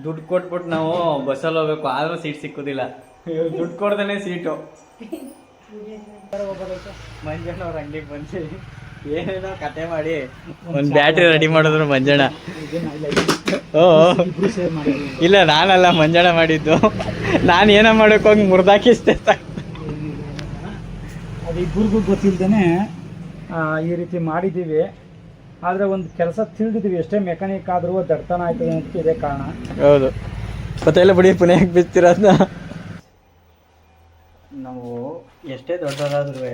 ದುಡ್ಡು ಕೊಟ್ಬಿಟ್ಟು ನಾವು ಬಸ್ಸಲ್ಲಿ ಹೋಗ್ಬೇಕು, ಆದ್ರೂ ಸೀಟ್ ಸಿಕ್ಕುದಿಲ್ಲ. ದುಡ್ಡು ಕೊಡ್ದೇನೆ ಸೀಟು. ಮಂಜಣ್ಣ ಅವ್ರ ಅಂಗಡಿಗೆ ಬಂದು ಏನೇನೋ ಕತೆ ಮಾಡಿ ಒಂದು ಬ್ಯಾಟ್ರಿ ರೆಡಿ ಮಾಡಿದ್ರು ಮಂಜಣ್ಣ. ಓ ಇಲ್ಲ, ನಾನಲ್ಲ ಮಂಜಣ್ಣ ಮಾಡಿದ್ದು. ನಾನು ಏನೋ ಮಾಡೋಕೆ ಹೋಗಿ ಮುರಿದಾಕಿಸ್ತೆ. ಅದು ಇಬ್ಬರಿಗೂ ಗೊತ್ತಿಲ್ದೇ ಈ ರೀತಿ ಮಾಡಿದ್ದೀವಿ. ಆದರೆ ಒಂದು ಕೆಲಸ ತಿಳಿದಿದ್ದೀವಿ, ಎಷ್ಟೇ ಮೆಕ್ಯಾನಿಕ್ ಆದರೂ ದಡ್ತನ ಆಯ್ತದೆ ಅಂತ ಇದೇ ಕಾರಣ. ಹೌದು, ಗೊತ್ತಿಲ್ಲ ಬಿಡಿ. ಪುನಃ ಯಾಕೆ ಬಿಡ್ತೀರದ? ನಾವು ಎಷ್ಟೇ ದೊಡ್ಡವರಾದ್ರೂ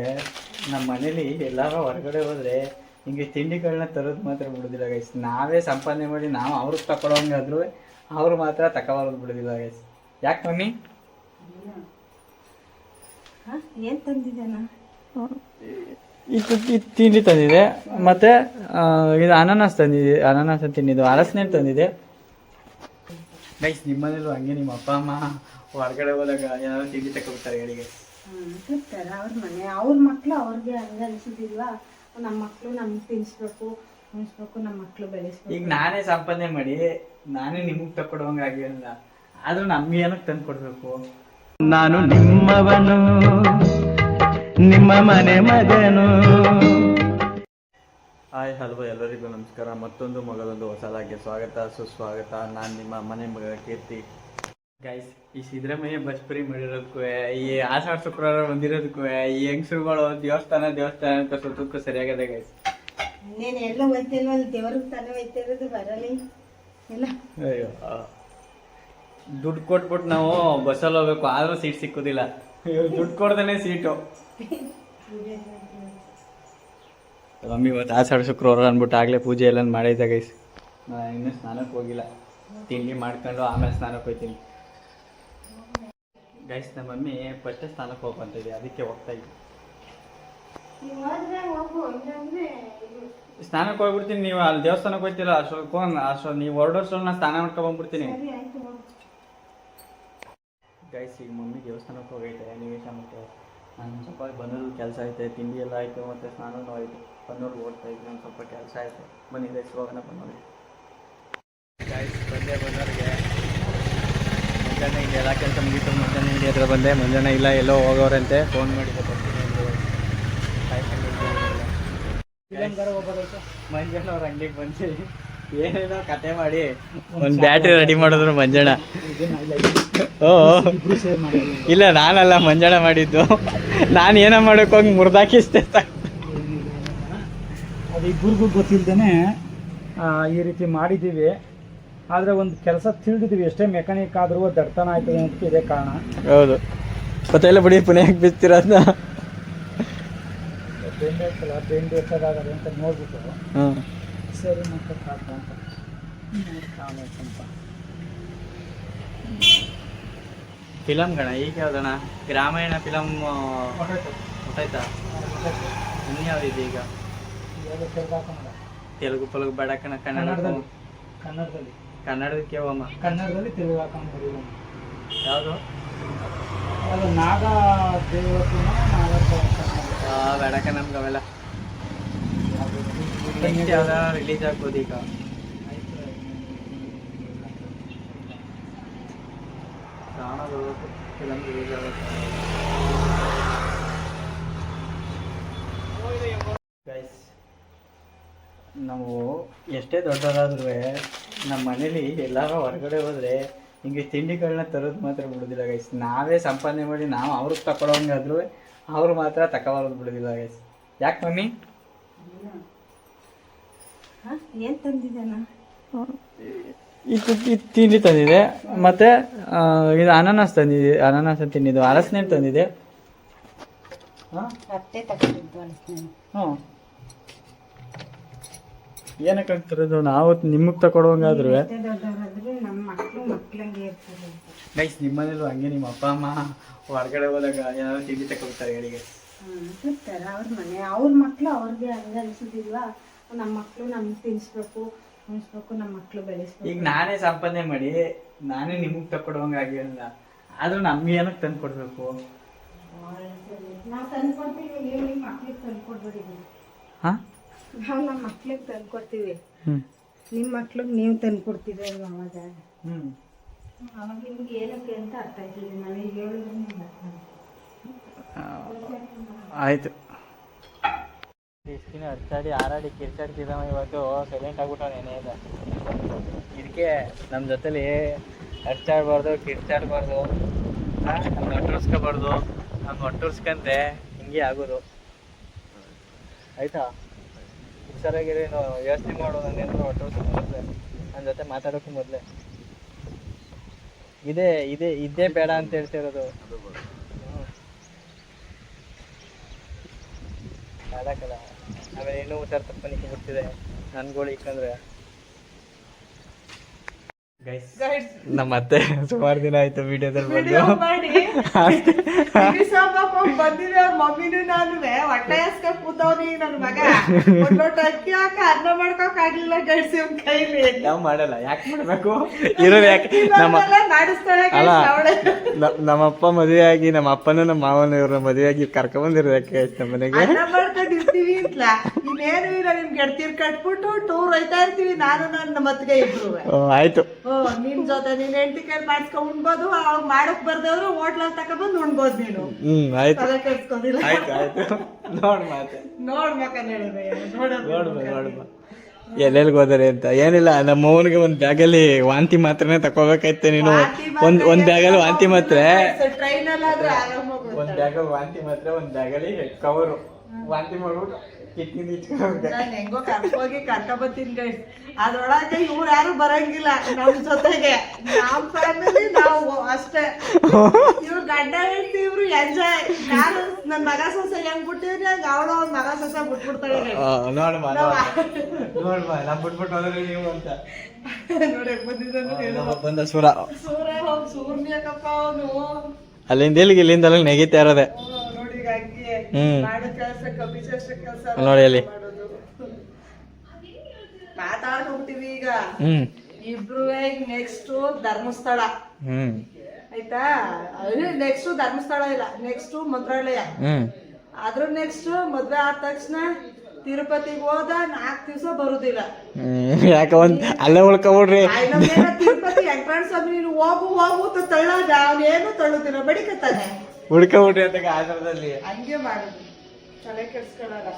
ನಮ್ಮ ಮನೇಲಿ ಎಲ್ಲಾರು ಹೊರಗಡೆ ಹೋದರೆ ಹಿಂಗೆ ತಿಂಡಿಗಳನ್ನ ತರೋದು ಮಾತ್ರ ಬಿಡೋದಿಲ್ಲ ಗೈಸ್. ನಾವೇ ಸಂಪಾದನೆ ಮಾಡಿ ನಾವು ಅವ್ರಿಗೆ ತಗೊಳ್ಳೋಂಗಾದ್ರೂ ಅವ್ರು ಮಾತ್ರ ತಗೊಳ್ಳೋದು ಬಿಡೋದಿಲ್ಲ ಗೈಸ್. ಯಾಕೆ ಮಮ್ಮಿ? ಏನು ತಂದಿದ್ದಾನ? ಇದು ತಿಂಡಿ ತಂದಿದೆ, ಮತ್ತು ಇದು ಅನಾನಸ್ ತಂದಿದೆ. ಅನಾನಸ್ ತಿಂದಿದ್ದು, ಹಲಸಿನಣ್ಣು ತಂದಿದೆ ಗೈಸ್. ನಿಮ್ಮ ಮನೇಲೂ ಹಂಗೆ ನಿಮ್ಮ ಅಪ್ಪ ಅಮ್ಮ ಹೊರಗಡೆ ಹೋದಾಗ ಏನಾದ್ರು ತಿಂಡಿ ತಗೊಳ್ತಾರೆ ಹೇಳಿಗೆ? ಇರ್ತಾರೆ ಅವ್ರ ಮನೆ, ಅವ್ರ ಮಕ್ಕಳು ಅವ್ರಿಗೆ ಹಂಗೆ ಅನಿಸೋದಿಲ್ವಾ? ನಮ್ಮ ಮಕ್ಕಳು ನಮ್ಗೆ ತಿನ್ನಿಸ್ಬೇಕು, ಉಣಿಸ್ಬೇಕು, ನಮ್ಮ ಮಕ್ಕಳು ಬೆಳೆಸ್ಬೇಕು. ಈಗ ನಾನೇ ಸಂಪಾದನೆ ಮಾಡಿ ನಾನೇ ನಿಮಗೆ ತಗೊಡುವಂಗೆ ಆಗಿಲ್ಲ, ಆದರೂ ನಮ್ಗೆ ಏನಕ್ಕೆ ತಂದು ಕೊಡಬೇಕು? ನಾನು ನಿಮ್ಮವನು, ನಿಮ್ಮ ಮನೆ ಮಗನು. ಹಾಯ್ ಹಲೋ, ಎಲ್ಲರಿಗೂ ನಮಸ್ಕಾರ. ಮತ್ತೊಂದು ಮಗದೊಂದು ಹೊಸದಾಗಿ ಸ್ವಾಗತ ಸುಸ್ವಾಗತ. ನಾನು ನಿಮ್ಮ ಮನೆ ಮಗ ಕೀರ್ತಿ. ಗೈಸ್, ಈ ಸಿದ್ದರಾಮಯ್ಯ ಬಸ್ ಫ್ರೀ ಮಾಡಿರೋದಕ್ಕೂ, ಈ ಆಷಾಢ ಶುಕ್ರವಾರ ಬಂದಿರೋದಕ್ಕೂ, ಈ ಹೆಂಗಸರುಗಳು ದೇವಸ್ಥಾನ ಅಂತ ಸುತ್ತಕ್ಕೂ ಸರಿಯಾಗದೆ ಗೈಸ್. ಇನ್ನೇನು ಎಲ್ಲ ಹೋಯ್ತಿಲ್ವ, ಅಲ್ಲಿ ದೇವ್ರಿಗೆ ತಾನೇ ಹೋಯ್ತಿರೋದು, ಬರಲಿ ಎಲ್ಲ. ಅಯ್ಯೋ, ದುಡ್ಡು ಕೊಟ್ಬಿಟ್ಟು ನಾವು ಬಸ್ಸಲ್ಲಿ ಹೋಗ್ಬೇಕು, ಆದ್ರೂ ಸೀಟ್ ಸಿಕ್ಕುದಿಲ್ಲ. ದುಡ್ಡು ಕೊಡ್ದೇನೆ ಸೀಟು. ಮಮ್ಮಿ ಇವತ್ತು ಆಷಾಢ ಶುಕ್ರವಾರ ಅಂದ್ಬಿಟ್ಟು ಆಗಲೇ ಪೂಜೆ ಎಲ್ಲ ಮಾಡಿದ್ದೆ ಗೈಸ್. ನಾನು ಇನ್ನೂ ಸ್ನಾನಕ್ಕೆ ಹೋಗಿಲ್ಲ, ತಿಂಡಿ ಮಾಡ್ಕೊಂಡು ಆಮೇಲೆ ಸ್ನಾನಕ್ಕೆ ಹೋಗ್ತೀನಿ ಗೈಸ್. ನಮ್ಮ ಮಮ್ಮಿ ಫಸ್ಟೇ ಸ್ನಾನಕ್ಕೆ ಹೋಗ್ಬಂತಿದ್ದೆ, ಅದಕ್ಕೆ ಹೋಗ್ತಾ ಇದ್ದೆ. ಸ್ನಾನಕ್ಕೆ ಹೋಗ್ಬಿಡ್ತೀನಿ, ನೀವು ಅಲ್ಲಿ ದೇವಸ್ಥಾನಕ್ಕೆ ಹೋಗ್ತಿಲ್ಲ ಅಷ್ಟೊಂದು ನೀವು ಹೊರಡೋಷ್ಟರಲ್ಲಿ ನಾನು ಸ್ನಾನ ಮಾಡ್ಕೊಂಡ್ಬಂದ್ಬಿಡ್ತೀನಿ ಗೈಸ್. ಈಗ ಮಮ್ಮಿ ದೇವಸ್ಥಾನಕ್ಕೆ ಹೋಗೈತೆ, ನಿವೇಶ ಮತ್ತೆ ನಾನು ಸ್ವಲ್ಪ ಬಂದದ್ದು ಕೆಲಸ ಐತೆ, ತಿಂಡಿ ಎಲ್ಲ ಆಯಿತು, ಮತ್ತು ಸ್ನಾನನೂ ಆಯಿತು. ಬಂದವ್ರು ಓಡ್ತಾ ಇದ್ವಿ, ಒಂದು ಸ್ವಲ್ಪ ಕೆಲಸ ಆಯಿತು. ಬನ್ನಿ ಗೈಸ್ ಹೋಗೋಣ. ಬಂದವ್ರಿಗೆ ಗೈಸ್ ಬಂದವ್ರಿಗೆ ಮುಂಜಾನೆ ಇಲ್ಲಿ ಎಲ್ಲ ಕೆಲಸ ಮುಗೀತು. ಮುಂಜಾನೆ ಇಲ್ಲಿ ಹತ್ರ ಬಂದೆ, ಮುಂಜಾನೆ ಇಲ್ಲ ಎಲ್ಲೋ ಹೋಗೋರಂತೆ, ಫೋನ್ ಮಾಡಿದ್ದೆ ಬರ್ತೀನಿ ಅಂತ. ಮಂಜಣ್ಣ ಅವ್ರ ಅಂಗಡಿಗೆ ಬಂದು ಏನೇನೋ ಕತೆ ಮಾಡಿ ಒಂದು ಬ್ಯಾಟ್ರಿ ರೆಡಿ ಮಾಡಿದ್ರು ಮಂಜಣ್ಣ. ಓ ಇಲ್ಲ, ನಾನಲ್ಲ ಮಂಜಣ್ಣ ಮಾಡಿದ್ದು. ನಾನು ಏನೋ ಮಾಡೋಕೆ ಹೋಗಿ ಮುರಿದಾಕಿಸ್ತೆ. ಅದು ಇಬ್ಬರಿಗೂ ಗೊತ್ತಿಲ್ದೇ ಈ ರೀತಿ ಮಾಡಿದ್ದೀವಿ. ಆದರೆ ಒಂದು ಕೆಲಸ ತಿಳಿದಿದ್ದೀವಿ, ಎಷ್ಟೇ ಮೆಕ್ಯಾನಿಕ್ ಆದರೂ ದಡ್ತನ ಆಯ್ತದೆ ಅಂತ ಇದೇ ಕಾರಣ. ಹೌದು, ಗೊತ್ತಿಲ್ಲ ಬಿಡಿ. ಪುನಃ ಯಾಕೆ ಬಿಡ್ತೀರದ? ಬೆಂಡ್ ಎಷ್ಟದಾಗದೆ ಅಂತ ನೋಡ್ಬಿಟ್ಟು ಸರಿ ಮತ್ತೆ ಕಾಕ ಅಂತ ಸ್ವಲ್ಪ ಫಿಲಮ್ ಗಣ ಈಗ ಯಾವ್ದಣ್ಣ? ರಾಮಾಯಣ ಫಿಲಮ್ ಹೊಟ್ಟೈತಾ? ಇನ್ಯಾವ್ದಿದೆ ಈಗ? ತೆಲುಗು ಪಲುಗು ಬೇಡ ಕಣ, ಕನ್ನಡದಲ್ಲಿ ಕನ್ನಡದಕ್ಕೆ ಹೋಮ. ಕನ್ನಡದಲ್ಲಿ ತೆಲುಗು ಹಾಕೊಂಡು ಬರೀ. ಯಾವುದು? ಅದು ನಾಗ ದೇವತಿನ ಬೇಡಕ ನಮ್ಗೆ ಅವೆಲ್ಲ. ಯಾವ್ದ ರಿಲೀಸ್ ಆಗ್ಬೋದು ಈಗ? ಫಿಲಮ್ ರಿಲೀಸ್ ಆಗುತ್ತೆ ಗೈಸ್. ನಾವು ಎಷ್ಟೇ ದೊಡ್ಡವರಾದ್ರೂ ನಮ್ಮ ಮನೇಲಿ ಎಲ್ಲಾರು ಹೊರಗಡೆ ಹೋದರೆ ಹಿಂಗೆ ತಿಂಡಿಗಳನ್ನ ತರೋದು ಮಾತ್ರ ಬಿಡೋದಿಲ್ಲ ಗೈಸ್. ನಾವೇ ಸಂಪಾದನೆ ಮಾಡಿ ನಾವು ಅವ್ರಿಗೆ ತಗೊಳ್ಳೋಂಗಾದ್ರೂ ಅವ್ರು ಮಾತ್ರ ತಗೊಳ್ಳೋದು ಬಿಡೋದಿಲ್ಲ ಗೈಸ್. ಯಾಕೆ ಮಮ್ಮಿ? ಏನು ತಂದಿದ್ದಾನ? ಇದು ತಿಂಡಿ ತಂದಿದೆ, ಮತ್ತು ಇದು ಅನಾನಸ್ ತಂದಿದೆ. ಅನಾನಸ್ ತಿಂದಿದ್ದು, ಹಲಸಿನಣ್ಣು ತಂದಿದೆ. ಅತ್ತೆ ತಗೊಂಡಿದ್ದು ಹಲಸಿನಣ್ಣು. ಹ್ಞೂ, ಏನಕ್ಕೆ ಆಗ್ತಿರೋದು? ನಾವು ನಿಮಗೆ ತಗೊಳ್ಳೋಂಗಾದ್ರೂ ದೊಡ್ಡವರಾದ್ರೆ ನಮ್ಮ ಮಕ್ಕಳು ಮಕ್ಕಳಂಗೆ ಇರ್ತಾರೆ ಗೈಸ್. ನಿಮ್ಮ ಮನೇಲೂ ಹಂಗೆ ನಿಮ್ಮ ಅಪ್ಪ ಅಮ್ಮ ಹೊರಗಡೆ ಹೋದಾಗ ಏನಾದ್ರು ತಿಂಡಿ ತಗೊಳ್ತಾರೆ ಹೇಳಿಗೆ? ಇರ್ತಾರೆ ಅವ್ರ ಮನೆ, ಅವ್ರ ಮಕ್ಕಳು ಅವ್ರಿಗೆ ಹಂಗೆ ಅನಿಸೋದಿಲ್ವಾ? ನಮ್ಮ ಮಕ್ಕಳು ನಮ್ಗೆ ತಿನ್ನಿಸ್ಬೇಕು, ಉಣಿಸ್ಬೇಕು, ನಮ್ಮ ಮಕ್ಕಳು ಬೆಳೆಸ್ಬೇಕು. ಈಗ ನಾನೇ ಸಂಪಾದನೆ ಮಾಡಿ ನಾನೇ ನಿಮಗೆ ತಗೊಡುವಂಗೆ ಆಗಿಲ್ಲ, ಆದರೂ ನಮ್ಗೆ ಏನಕ್ಕೆ ತಂದು ಕೊಡಬೇಕು? ನಾವು ತಂದು ಕೊಡ್ತೀವಿ, ನೀವು ನಿಮ್ಮ ಮಕ್ಳಿಗೆ ತಂದು ಕೊಡ್ಬೇಡಿ. ಹಾಂ, ನಾವು ನಮ್ಮ ಮಕ್ಳಿಗೆ ತಂದು ಕೊಡ್ತೀವಿ, ನಿಮ್ಮ ಮಕ್ಳಿಗೆ ನೀವು ತಂದು ಕೊಡ್ತೀರಿ ಅವಾಗ. ಅವಾಗ ನಿಮ್ಗೆ ಏನಕ್ಕೆ ಅಂತ ಅರ್ಥ ಆಯ್ತಿದೆ, ನಾನು ಈಗ ಹೇಳಿದ್ರೆ ನಿಮ್ಗೆ ಅರ್ಥ ಆಯಿತು. ಇಷ್ಟು ದಿನ ಅರ್ಚಾಡಿ ಹಾರಾಡಿ ಕಿರ್ಚಾಡ್ತಿದ್ದಾವ, ಇವತ್ತು ಸೈಲೆಂಟ್ ಆಗ್ಬಿಟ್ಟವನೇನೇ ಇಲ್ಲ. ಇದಕ್ಕೆ ನಮ್ಮ ಜೊತೆಲಿ ಅರ್ಚಾಡ್ಬಾರ್ದು, ಕಿರ್ಚಾಡ್ಬಾರ್ದು, ನಮ್ಗೆ ಒಟ್ಟರ್ಸ್ಕೋಬಾರ್ದು. ನಮ್ಗೆ ಒಟ್ಟರ್ಸ್ಕಂತೆ ಹಿಂಗೆ ಆಗೋದು. ಆಯಿತಾ? ಹುಷಾರಾಗಿರಿ, ಯೋಚನೆ ಮಾಡು. ನಾನೇನಾದ್ರು ಒಟ್ಟರ್ಸ್ಕೊಂಡು ಮೊದಲೇ ನನ್ನ ಜೊತೆ ಮಾತಾಡೋಕ್ಕೂ ಮೊದಲೇ ಇದೇ ಬೇಡ ಅಂತ ಹೇಳ್ತಿರೋದು. ಬೇಡಕ್ಕಲ್ಲ, ಆಮೇಲೆ ಇನ್ನೂ ಹುಷಾರು ತಪ್ಪನಿಕೆ ಬಿಡ್ತಿದೆ ನನ್ಗಳು ಇಕ್ಕಂದ್ರೆ. ನಮ್ಮ ಅತ್ತೆ ಸುಮಾರು ದಿನ ಆಯ್ತು ವಿಡಿಯೋದಲ್ಲಿ ಬಂದಿದೆ. ಅವ್ರ ಮಮ್ಮಿನೂ ನಾನು ಹೊಟ್ಟೆ ಹಸ್ಕೊಂಡ್ ಕೂತವ್ನಿ. ನನ್ನ ಮಗ ಒಂದ್ ಲೋಟ ಅಕ್ಕಿ ಹಾಕ ಅನ್ನ ಮಾಡ್ಕೊಕ್ ಆಗ್ಲಿಲ್ಲ ಗೈಡ್ಸ್ ಇವ್ನ ಕೈಲಿ. ನಾವು ಮಾಡಲ್ಲ, ಯಾಕೆ ಮಾಡ್ಬೇಕು? ಇರೋದು ಯಾಕೆ? ಅಲ್ಲ, ನಮ್ಮಪ್ಪ ಮದುವೆ ಆಗಿ ನಮ್ಮ ಅಪ್ಪನೂ ನಮ್ಮ ಮಾವನ ಇವ್ರನ್ನ ಮದುವೆ ಆಗಿ ಕರ್ಕೊಂಡ್ಬಂದಿರೋದು ಯಾಕೆ ನಮ್ಮ ಮನೆಗೆ? ಅನ್ನ ಮಾಡ್ಕೊಂಡಿರ್ತೀವಿ ಅಂತ ಇನ್ನೇನು ಇಲ್ಲ. ನಿಮ್ ಗೆಳತಿರ್ ಕಟ್ಬಿಟ್ಟು ಟೂರ್ ಹೋಯ್ತಾ ಇರ್ತೀವಿ, ನಾನು ನನ್ನ ಮತ್ಗೆ ಇಬ್ರು. ಆಯ್ತು, ನಿನ್ ಜೊತೆ ನೀನ್ ಹೆಂಡತಿ ಕೈ ಮಾಡ್ಸ್ಕೊಂಡ್ ಉಣ್ಬೋದು. ಅವ್ಳು ಮಾಡಕ್ ಬರ್ದವ್ರು ಹೋಟ್ಲಲ್ಲಿ ತಕೊಂಡ್ಬಂದು ಉಣ್ಬೋದು ನೀನು. ಆಯ್ತು ತಲೆ ಕೆಡ್ಸ್ಕೊಂಡಿಲ್ಲ. ಆಯ್ತು ಆಯ್ತು. ನೋಡ್ ಮಾತೆ ನೋಡ್ಬಾ ಎಲ್ಲೆಲ್ಗೆ ಹೋದರೆ ಅಂತ ಏನಿಲ್ಲ. ನಮ್ಮ ಅವನಿಗೆ ಒಂದು ಬ್ಯಾಗಲ್ಲಿ ವಾಂತಿ ಮಾತ್ರನೇ ತಕೋಬೇಕಾಯ್ತು ನೀನು. ಒಂದ್ ಬ್ಯಾಗಲ್ಲಿ ವಾಂತಿ ಮಾತ್ರ, ಟ್ರೈನಲ್ಲಾದ್ರೆ ಆರಾಮಾಗಿ ಒಂದ್ ಬ್ಯಾಗಲ್ಲಿ ವಾಂತಿ ಮಾತ್ರ, ಒಂದ್ ಬ್ಯಾಗಲ್ಲಿ ಕವರು ವಾಂತಿ ಮಾಡ್ಬಿಟ್ಟು ಕಿಟ್ನಿ ನಾನು ಹೆಂಗೋ ಕರ್ಕೋಗಿ ಕರ್ಕೊಂಬತ್ತೀನಿ ಗೈಸ್. ಅದ್ರೊಳಗೆ ಇವ್ರು ಯಾರು ಬರಂಗಿಲ್ಲ ನಮ್ ಜೊತೆಗೆ. ನಮ್ ಫ್ಯಾಮಿಲಿ ನಾವು ಅಷ್ಟೇ. ಇವ್ರು ಗಂಡ ಹೇಳ್ತಿ, ಇವ್ರು ಎಂಜಾಯ್. ನಾನು ನನ್ ಮಗ ಸೊಸೆ ಹೆಂಗ್ ಬಿಟ್ಟಿವ್ರಿ ಹಂಗ ಅವಳು ಅವ್ನ ಮಗ ಸೊಸೆ ಬಿಟ್ಬಿಡ್ತಾಳೆ. ನೋಡ್ಬಾ ನಮ್ ಬಿಟ್ಬಿಟ್ಟು ಹೋದ್ರೆ ನೀವು ಅಂತ ನೋಡಿ ಬಂದಿದ್ದಾನು ಬಂದ ಸೂರ ಸೂರ್ಯಕಪ್ಪ ಅವನು. ಅಲ್ಲಿಂದ ಇಲ್ಲಿಂದ ಅಲ್ಲಿ ನೆಗಿತಾ ಇರೋದೆ. ನೋಡಿ ಹಂಗೆ ಮಾಡೋ ಕೆಲಸ ಕಪಿಚೇಷ್ಟ ಕೆಲಸ ನೋಡಿ ಅಲ್ಲಿ ಮಾತಾಡ್ಕೊಂತೀವಿ ಈಗ. ಇಬ್ರು ನೆಕ್ಸ್ಟ್ ಧರ್ಮಸ್ಥಳ ಆಯ್ತಾ? ನೆಕ್ಸ್ಟ್ ಧರ್ಮಸ್ಥಳ ಇಲ್ಲ, ನೆಕ್ಸ್ಟ್ ಮಂತ್ರಾಲಯ. ಅದ್ರ ನೆಕ್ಸ್ಟ್ ಮದ್ವೆ ಆದ ತಕ್ಷಣ ತಿರುಪತಿಗೆ ಹೋದ 4 ದಿವಸ ಬರುದಿಲ್ಲ. ಯಾಕ ಅಲ್ಲೇ ಉಳ್ಕೊಬಿಡ್ರಿ. ತಿರುಪತಿ ವೆಂಕಟೇಶ್ವರ ಸ್ವಾಮಿ ನೀನು ಹೋಗು ತಳ್ಳೋದ, ಅವನೇನು ತಳ್ಳುದಿಲ್ಲ, ಬಡಿಕತ್ತಾನೆ. ಉಳ್ಕೊಬಿಡ್ರಿ ಅಂತ ಆಧಾರದಲ್ಲಿ ಹಂಗೆ ಮಾಡುದು, ತಲೆ ಕೆಡ್ಸ್ಕೊಳ್ಳಲ್ಲ.